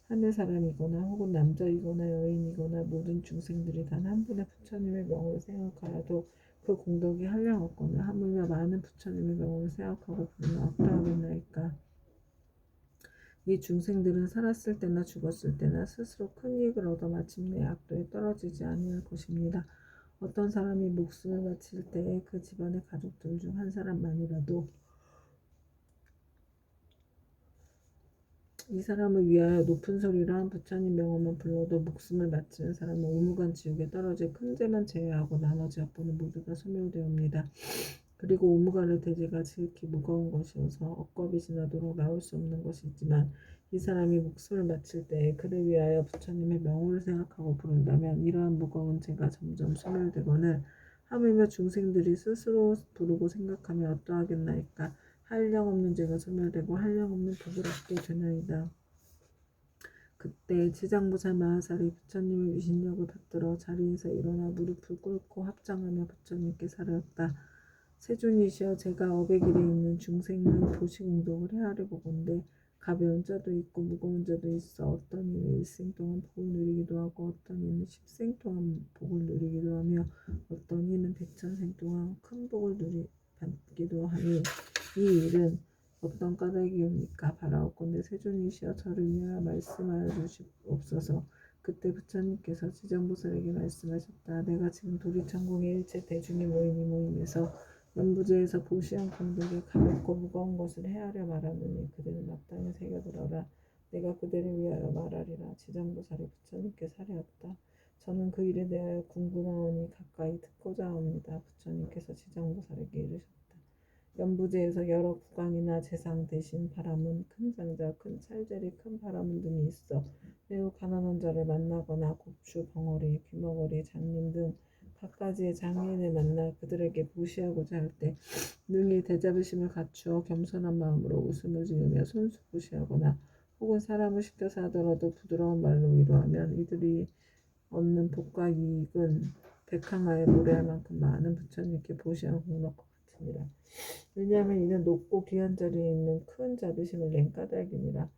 하늘 사람이거나 혹은 남자이거나 여인이거나 모든 중생들이 단 한 분의 부처님의 명을 생각하여도 그 공덕이 한량없거나 하물며 많은 부처님의 명을 생각하고 부르면 어떠하겠나이까. 이 중생들은 살았을 때나 죽었을 때나 스스로 큰 이익을 얻어 마침내 악도에 떨어지지 아니할 것입니다. 어떤 사람이 목숨을 바칠 때에 그 집안의 가족들 중 한 사람만이라도 이 사람을 위하여 높은 소리로 한 부처님 명호만 불러도 목숨을 바치는 사람은 오무간 지옥에 떨어질 큰 죄만 제외하고 나머지 악보는 모두 다 소멸되옵니다. 그리고 오무간의 대죄가 지극히 무거운 것이어서 억겁이 지나도록 나올 수 없는 것이지만 이 사람이 목숨을 바칠 때에 그를 위하여 부처님의 명호를 생각하고 부른다면 이러한 무거운 죄가 점점 소멸되거늘 하물며 중생들이 스스로 부르고 생각하면 어떠하겠나이까. 한량없는 죄가 소멸되고 한량없는 복을 얻게 되나이다. 그때 지장보살 마하살이 부처님의 위신력을 받들어 자리에서 일어나 무릎을 꿇고 합장하며 부처님께 사르렀다. 세존이시여 제가 업의 길에 있는 중생의 보시공덕을 헤아려 보건대 가벼운 자도 있고 무거운 자도 있어 어떤 이는 일생 동안 복을 누리기도 하고 어떤 이는 10생 동안 복을 누리기도 하며 어떤 이는 100,000생 동안 큰 복을 받기도 하니 이 일은 어떤 까닭이옵니까? 바라옵건대 세존이시여 저를 위하여 말씀하여 주시옵소서. 그때 부처님께서 지장보살에게 말씀하셨다. 내가 지금 도리천공의 일체 대중이 모인 이 모임에서 연부제에서 보시한 공덕에 가볍고 무거운 것을 헤아려 말하느니 그대는 마땅히 새겨들어라. 내가 그대를 위하여 말하리라. 지장보살이 부처님께 사례하였다. 저는 그 일에 대하여 궁금하오니 가까이 듣고자 합니다. 부처님께서 지장보살에게 이르셨다. 연부제에서 여러 국왕이나 재상 대신 바라문, 큰 장자, 큰 찰제리, 큰 바라문 등이 있어 매우 가난한 자를 만나거나 곱추, 벙어리, 귀머거리, 장님 등 갖가지의 장애인을 만나 그들에게 보시하고자 할 때 능히 대자비심을 갖추어 겸손한 마음으로 웃음을 지으며 손수보시하거나 혹은 사람을 시켜서 하더라도 부드러운 말로 위로하면 이들이 얻는 복과 이익은 백항아에 모래할 만큼 많은 부처님께 보시한 공덕과 같으니라. 왜냐하면 이는 높고 귀한 자리에 있는 큰 자비심을 낸 까닭이니라.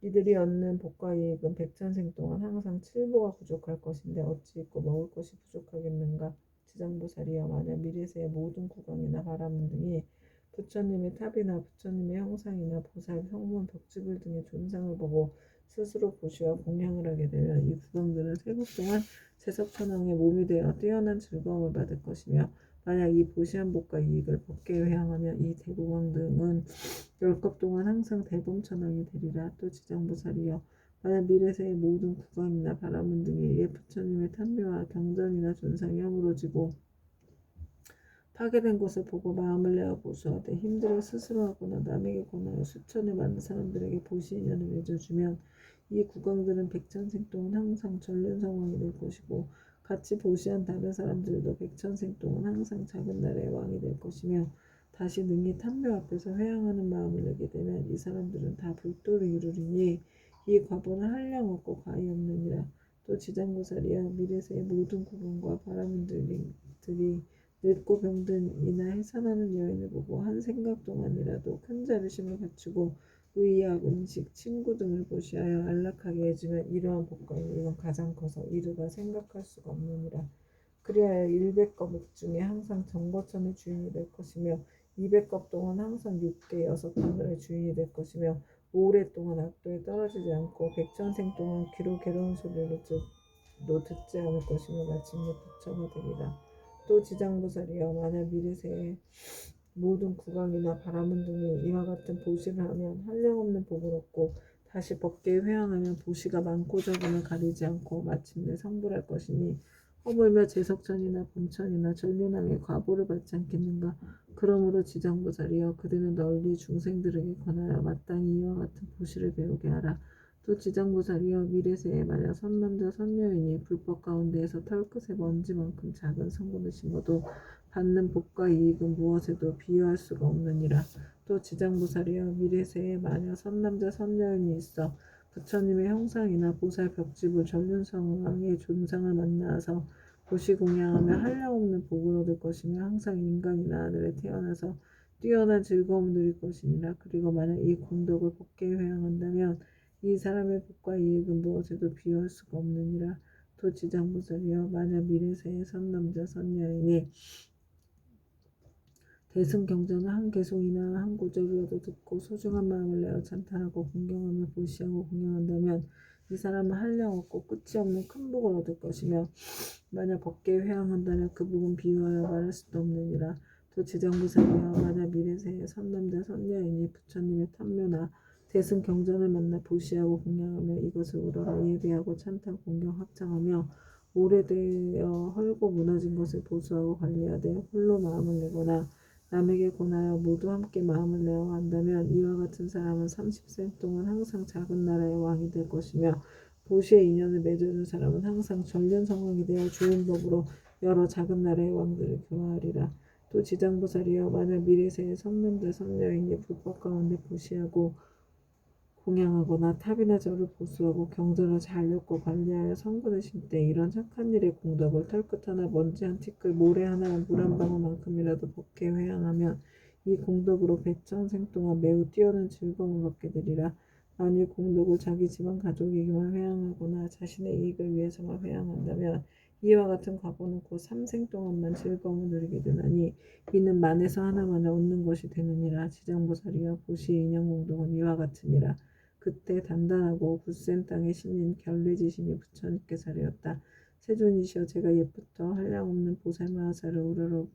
이들이 얻는 복과 이익은 백천생 동안 항상 칠보가 부족할 것인데 어찌 있고 먹을 것이 부족하겠는가. 지장보살이여 만약 미래세의 모든 국왕이나 바라문 등이 부처님의 탑이나 부처님의 형상이나 보살, 성문, 벽지불 등의 존상을 보고 스스로 보시와 공양을 하게 되면 이 국왕들은 세국 동안 세석천왕의 몸이 되어 뛰어난 즐거움을 받을 것이며 만약 이 보시한 복과 이익을 법계에 회항하면 이 대국왕 등은 10겁 동안 항상 대범천왕이 되리라. 또 지장보살이여 만약 미래세의 모든 국왕이나 바라문 등이 옛 부처님의 탐묘와 경전이나 존상이 허물어지고 파괴된 것을 보고 마음을 내어 보수하되 힘들어 스스로 하거나 남에게 권하여 수천에 많은 사람들에게 보시 인연을 맺어주면 이 국왕들은 백천생 동안 항상 전륜 성왕이 될 것이고 같이 보시한 다른 사람들도 백천생 동안 항상 작은 나라의 왕이 될 것이며 다시 능히 탐묘 앞에서 회항하는 마음을 내게 되면 이 사람들은 다 불도를 이루리니 이 과보는 한량 없고 과히 없느니라. 또 지장고사리여 미래세의 모든 국왕과 바라문들이 늙고 병든 이나 해산하는 여인을 보고 한 생각 동안이라도 큰 자비심을 갖추고 의약, 음식, 친구 등을 보시하여 안락하게 해주면 이러한 복과는 이건 가장 커서 이루가 생각할 수가 없느니라. 그리하여 100겁 중에 항상 정거천의 주인이 될 것이며 200겁 동안 항상 6대 6하늘의 주인이 될 것이며 오랫동안 악도에 떨어지지 않고 백천생 동안 귀로 괴로운 소리로 듣지 않을 것이며 마침내 부처가 되리라. 또 지장보살이여 만약 미래세에 모든 국왕이나 바라문 등이 이와 같은 보시를 하면 한량없는 복을 얻고 다시 법계에 회항하면 보시가 많고 적음을 가리지 않고 마침내 성불할 것이니 허물며 제석천이나 본천이나 전륜왕의 과보를 받지 않겠는가. 그러므로 지장보살이여 그대는 널리 중생들에게 권하여 마땅히 이와 같은 보시를 배우게 하라. 또 지장보살이여 미래세에 만약 선남자 선여인이 불법 가운데에서 털끝의 먼지만큼 작은 성분을 심어도 받는 복과 이익은 무엇에도 비유할 수가 없느니라. 또 지장보살이여 미래세에 만약 선남자 선여인이 있어 부처님의 형상이나 보살 벽집을 전륜성왕의 존상을 만나서 보시 공양하며 한량없는 복을 얻을 것이며 항상 인간이나 하늘에 태어나서 뛰어난 즐거움을 누릴 것이니라. 그리고 만약 이 공덕을 복계에 회항한다면 이 사람의 복과 이익은 무엇에도 비유할 수가 없느니라. 또 지장보살이여 만약 미래세의 선남자 선여인이 대승경전을 한 개송이나 한 구절이라도 듣고 소중한 마음을 내어 찬탄하고 공경하며 보시하고 공양한다면 이 사람은 한량 없고 끝이 없는 큰 복을 얻을 것이며 만약 법계에 회항한다면 그 복은 비유하여 말할 수도 없느니라. 또 지장보살이여 만약 미래세의 선남자 선여인이 부처님의 탐묘나 대승경전을 만나 보시하고 공양하며 이것을 우러러 예배하고 찬탄 공경 합창하며 오래되어 헐고 무너진 것을 보수하고 관리하되 홀로 마음을 내거나 남에게 권하여 모두 함께 마음을 내어 한다면 이와 같은 사람은 30생 동안 항상 작은 나라의 왕이 될 것이며 보시의 인연을 맺어준 사람은 항상 전륜성왕이 되어 좋은 법으로 여러 작은 나라의 왕들을 교화하리라. 또 지장보살이여 만약 미래세의 선남자 선여인이 불법 가운데 보시하고 공양하거나 탑이나 절을 보수하고 경전을 잘 읽고 관리하여 성분을 심때 이런 착한 일의 공덕을 털끝 하나 먼지 한 티끌 모래 하나 물 한 방울만큼이라도 법계에 회항하면 이 공덕으로 백천생 동안 매우 뛰어난 즐거움을 얻게 되리라. 만일 공덕을 자기 집안 가족에게만 회항하거나 자신의 이익을 위해서만 회항한다면 이와 같은 과보는 곧 3생 동안만 즐거움을 누리게 되나니 이는 만에서 하나만을 얻는 것이 되느니라. 지장보살이여 보시의 인연공덕은 이와 같으니라. 그때 단단하고 굳센 땅의 신인 결례지신이 부처님께서 하였다. 세존이시여 제가 옛부터 한량없는 보살 마하사를 우러러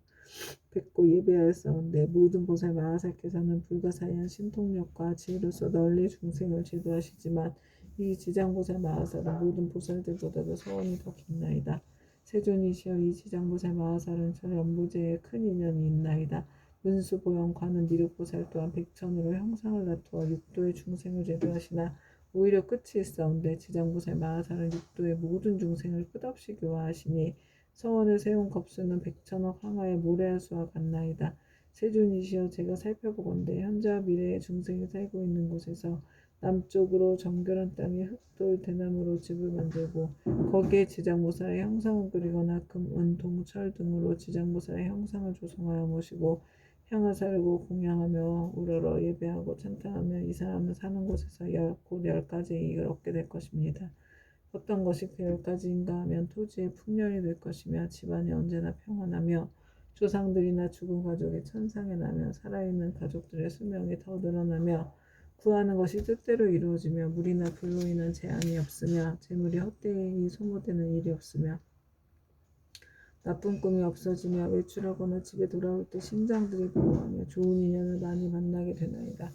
뵙고 예배하였사온데 모든 보살 마하사께서는 불가사의한 신통력과 지혜로서 널리 중생을 제도하시지만 이 지장보살 마하사는 모든 보살들보다도 서원이 더 깊나이다. 세존이시여 이 지장보살 마하사는 저 연보제에 큰 인연이 있나이다. 문수 보영 관은 미륵보살 또한 백천으로 형상을 다투어 육도의 중생을 제도하시나 오히려 끝이 있사온데 지장보살 마하사는 육도의 모든 중생을 끝없이 교화하시니 성원을 세운 겁수는 백천억 항아의 모래하수와 같나이다. 세존이시여 제가 살펴보건대 현재와 미래의 중생이 살고 있는 곳에서 남쪽으로 정결한 땅에 흙돌 대나무로 집을 만들고 거기에 지장보살의 형상을 그리거나 금, 은, 동, 철 등으로 지장보살의 형상을 조성하여 모시고 향을 사르고 공양하며 우러러 예배하고 찬탄하며 이 사람은 사는 곳에서 곧 10가지의 이익을 얻게 될 것입니다. 어떤 것이 그 10가지인가 하면 토지의 풍년이 될 것이며 집안이 언제나 평안하며 조상들이나 죽은 가족의 천상에 나며 살아있는 가족들의 수명이 더 늘어나며 구하는 것이 뜻대로 이루어지며 물이나 불로 인한 재앙이 없으며 재물이 헛되이 소모되는 일이 없으며 나쁜 꿈이 없어지며 외출하거나 집에 돌아올 때 심장들이 보호하며 좋은 인연을 많이 만나게 되나이다.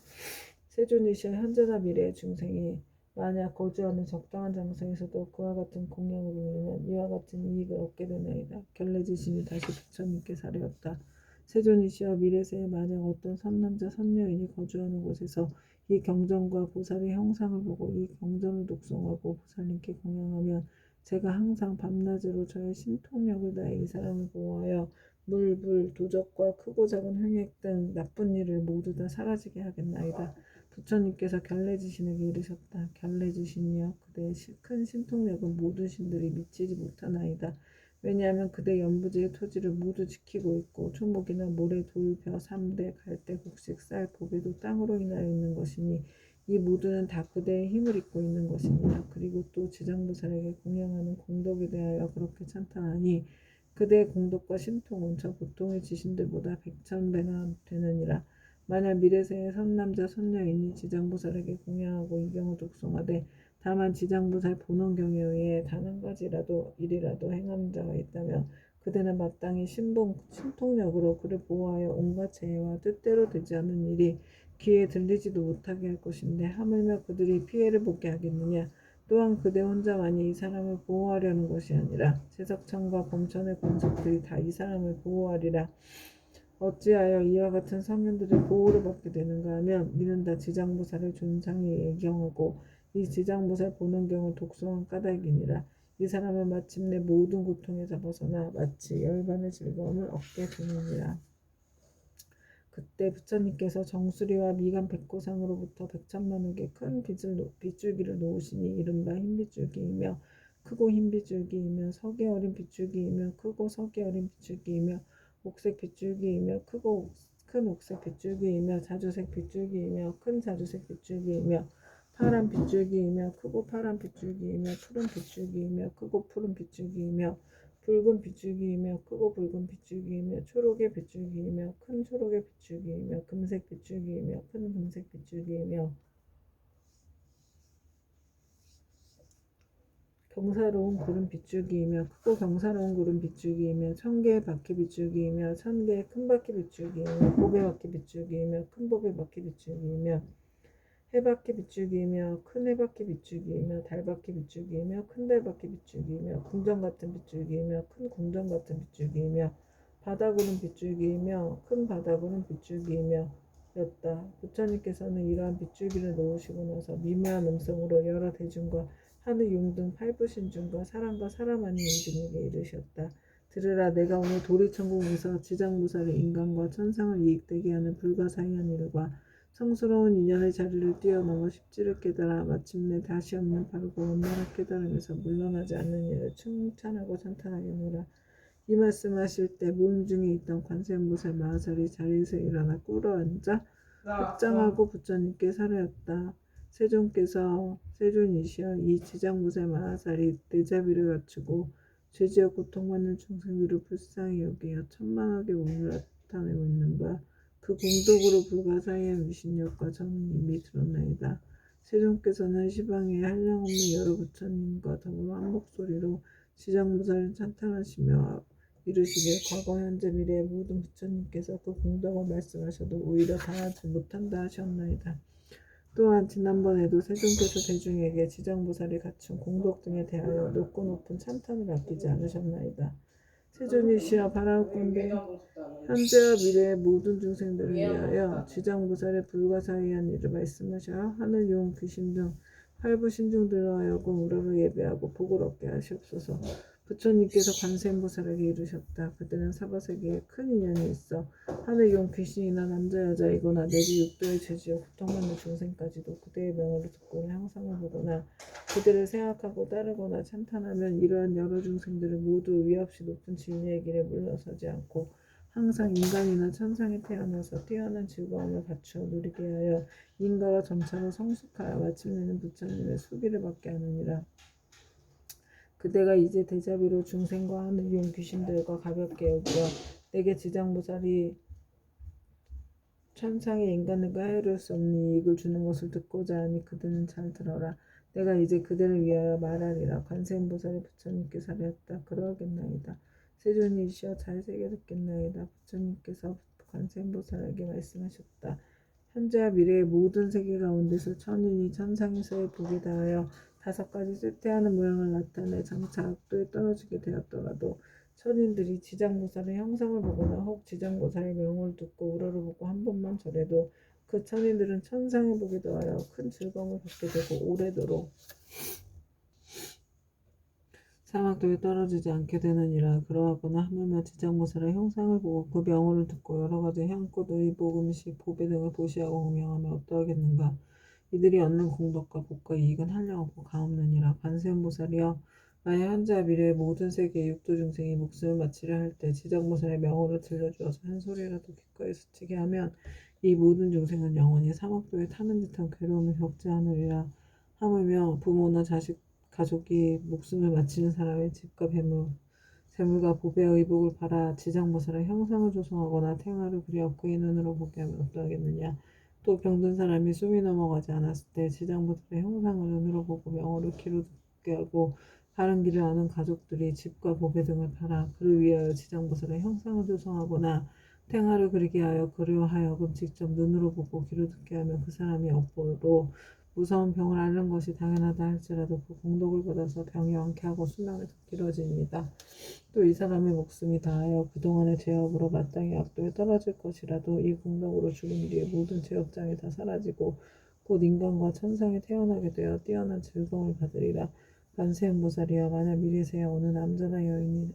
세존이시여 현재나 미래의 중생이 만약 거주하는 적당한 장소에서도 그와 같은 공양을 울리면 이와 같은 이익을 얻게 되나이다. 결례지신이 다시 부처님께 사례었다. 세존이시여 미래세에 만약 어떤 선남자 선녀인이 거주하는 곳에서 이 경전과 보살의 형상을 보고 이 경전을 독송하고 보살님께 공양하면 제가 항상 밤낮으로 저의 신통력을 다해 이 사람을 보호하여 물, 불, 도적과 크고 작은 횡액 등 나쁜 일을 모두 다 사라지게 하겠나이다. 부처님께서 결례지신에게 이르셨다. 결례지신이여 그대의 큰 신통력은 모든 신들이 미치지 못하나이다. 왜냐하면 그대 연부지의 토지를 모두 지키고 있고 초목이나 모래, 돌, 벼, 삼대, 갈대, 곡식, 쌀, 보배도 땅으로 인하여 있는 것이니 이 모두는 다 그대의 힘을 입고 있는 것이니라. 그리고 또 지장보살에게 공양하는 공덕에 대하여 그렇게 찬탄하니 그대의 공덕과 신통은 저 보통의 지신들보다 백천배나 되느니라. 만약 미래세의 선남자 선녀인이 지장보살에게 공양하고 이 경을 독송하되 다만 지장보살 본원경에 의해 단 한 가지라도 일이라도 행하는 자가 있다면 그대는 마땅히 신통력으로 그를 보호하여 온갖 재해와 뜻대로 되지 않은 일이 귀에 들리지도 못하게 할 것인데 하물며 그들이 피해를 보게 하겠느냐. 또한 그대 혼자만이 이 사람을 보호하려는 것이 아니라 제석천과 범천의 권속들이 다 이 사람을 보호하리라. 어찌하여 이와 같은 성인들의 보호를 받게 되는가 하면 이는 다 지장보살의 존상이 예경하고 이 지장보살 보는 경을 독송한 까닭이니라. 이 사람은 마침내 모든 고통에서 벗어나 마치 열반의 즐거움을 얻게 되느니라. 그때 부처님께서 정수리와 미간 백고상으로부터 백천만억의 큰 빗줄기를 놓으시니 이른바 흰빗줄기이며 크고 흰 빗줄기이며 석이 어린 빗줄기이며 크고 석이 어린 빗줄기이며 옥색 빗줄기이며 크고 큰 옥색 빗줄기이며 자주색 빗줄기이며 큰 자주색 빗줄기이며 파란 빗줄기이며 크고 파란 빗줄기이며 푸른 빗줄기이며 크고 푸른 빗줄기이며 붉은 빗줄기이며 크고 붉은 빗줄기이며 초록의 빗줄기이며 큰 초록의 빗줄기이며 금색 빗줄기이며 큰 금색 빗줄기이며 경사로운 구름 빗줄기이며 크고 경사로운 구름 빗줄기이며 1000개의 바퀴 빗줄기이며 1000개의 큰 바퀴 빗줄기이며 보배 바퀴 빗줄기이며 큰 보배 바퀴 빗줄기이며 해바퀴 빗줄기이며 큰 해바퀴 빗줄기이며 달바퀴 빗줄기이며 큰 달바퀴 빗줄기이며 궁전 같은 빗줄기이며 큰 궁전 같은 빗줄기이며 바다구름 빗줄기이며 큰 바다구름 빗줄기이며 였다. 부처님께서는 이러한 빗줄기를 놓으시고 나서 미묘한 음성으로 여러 대중과 하늘 용등 팔부신중과 사람과 사람 아닌 용등에게 이르셨다. 들으라 내가 오늘 도리천국에서 지장무사를 인간과 천상을 이익되게 하는 불가사의한 일과 성스러운 인연의 자리를 뛰어넘어 십지를 깨달아 마침내 다시 없는 바르고 원만한 깨달음에서 물러나지 않는 일을 칭찬하고 찬탄하겠노라. 이 말씀하실 때 모임 중에 있던 관세음보살 마하살이 자리에서 일어나 꿇어앉아 합장하고 부처님께 사례였다. 세존이시여 이 지장보살 마하살이 대자비를 갖추고 죄지어 고통받는 중생들을 불쌍히 여기어 천만억의 몸을 나타내고 있는 바 그 공덕으로 불가사의한 위신력과 정은 이미 드러나이다. 세존께서는 시방에 한량없는 여러 부처님과 더불어 한 목소리로 지장보살을 찬탄하시며 이르시길 과거 현재 미래의 모든 부처님께서 그 공덕을 말씀하셔도 오히려 다하지 못한다 하셨나이다. 또한 지난번에도 세존께서 대중에게 지장보살이 갖춘 공덕 등에 대하여 높고 높은 찬탄을 아끼지 않으셨나이다. 세존이시여 바라옵건대 현재와 미래의 모든 중생들을 위하여 지장보살의 불가사의한 일을 말씀하셔 하늘 용 귀신 등 활부신중들로 하여금 우러러 예배하고 복을 얻게 하시옵소서. 부처님께서 관세음보살에게 이르셨다. 그때는 사바세계에 큰 인연이 있어 하늘 용 귀신이나 남자 여자이거나 내지 육도의 죄지어 고통받는 중생까지도 그대의 명을 듣고는 형상을 보거나 그들을 생각하고 따르거나 찬탄하면 이러한 여러 중생들을 모두 위없이 높은 진리의 길에 물러서지 않고 항상 인간이나 천상에 태어나서 뛰어난 즐거움을 갖추어 누리게 하여 인가가 점차로 성숙하여 마침내는 부처님의 수기를 받게 하느니라. 그대가 이제 대자비로 중생과 하늘용 귀신들과 가볍게 여기어 내게 지장보살이 천상의 인간들과 헤아릴 수 없는 이익을 주는 것을 듣고자 하니 그대는 잘 들어라. 내가 이제 그대를 위하여 말하리라. 관세음보살의 부처님께 사례했다. 그러하겠나이다. 세존이시여 잘 새겨 듣겠나이다. 부처님께서 관세음보살에게 말씀하셨다. 현재와 미래의 모든 세계 가운데서 천인이 천상에서의 복에 다하여 5가지 쇠퇴하는 모양을 나타내 장차 악도에 떨어지게 되었더라도 천인들이 지장보살의 형상을 보거나 혹 지장보살의 명을 듣고 우러러보고 한 번만 절해도 그 천인들은 천상의 복에 더하여 큰 즐거움을 받게 되고 오래도록 사막도에 떨어지지 않게 되느니라. 그러하거나 하물며 지장보살의 형상을 보고 그 명호를 듣고 여러가지 향꽃, 의복, 음식, 보배 등을 보시하고 공양하며 어떠하겠는가. 이들이 얻는 공덕과 복과 이익은 한량없고 가없느니라. 관세음보살이여, 만약 현재와 미래의 모든 세계의 육도 중생이 목숨을 마치려 할 때 지장보살의 명호를 들려주어서 한 소리라도 귓가에 스치게 하면 이 모든 중생은 영원히 사막도에 타는 듯한 괴로움을 겪지 않으리라. 하물며 부모나 자식 가족이 목숨을 바치는 사람의 집과 배물, 재물과 보배와 의복을 팔아 지장보살의 형상을 조성하거나 탱화를 그려 그의 눈으로 보게 하면 어떠하겠느냐. 또 병든 사람이 숨이 넘어가지 않았을 때 지장보살의 형상을 눈으로 보고 명호를 귀로 듣게 하고 다른 길을 아는 가족들이 집과 보배 등을 팔아 그를 위하여 지장보살의 형상을 조성하거나 탱화를 그리게 하여 그를 하여금 직접 눈으로 보고 귀로 듣게 하면 그 사람이 업보로 무서운 병을 앓는 것이 당연하다 할지라도 그 공덕을 받아서 병이 완쾌하고 수명이 더 길어집니다. 또 이 사람의 목숨이 다하여 그동안의 죄업으로 마땅히 악도에 떨어질 것이라도 이 공덕으로 죽은 뒤에 모든 죄업장이 다 사라지고 곧 인간과 천상에 태어나게 되어 뛰어난 즐거움을 받으리라. 관세음보살이여, 만약 미래세에 어느 남자나 여인이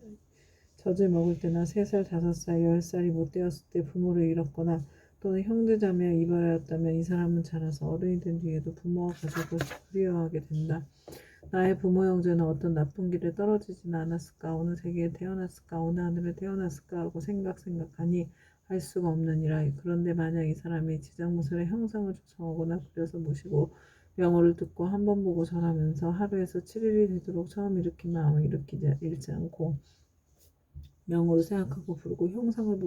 젖을 먹을 때나 3살, 5살, 10살이 못 되었을 때 부모를 잃었거나 또는 형제자매와 이별하였다면 이 사람은 자라서 어른이 된 뒤에도 부모와 가족을 그리워하게 된다. 나의 부모 형제는 어떤 나쁜 길에 떨어지지는 않았을까? 어느 세계에 태어났을까? 어느 하늘에 태어났을까? 하고 생각하니 알 수가 없느니라. 그런데 만약 이 사람이 지장무술의 형상을 조성하거나 그려서 모시고 명호를 듣고 한 번 보고 절하면서 하루에서 7일이 되도록 처음 일으킨 마음을 잃지 않고 명호를 생각하고 부르고 형상을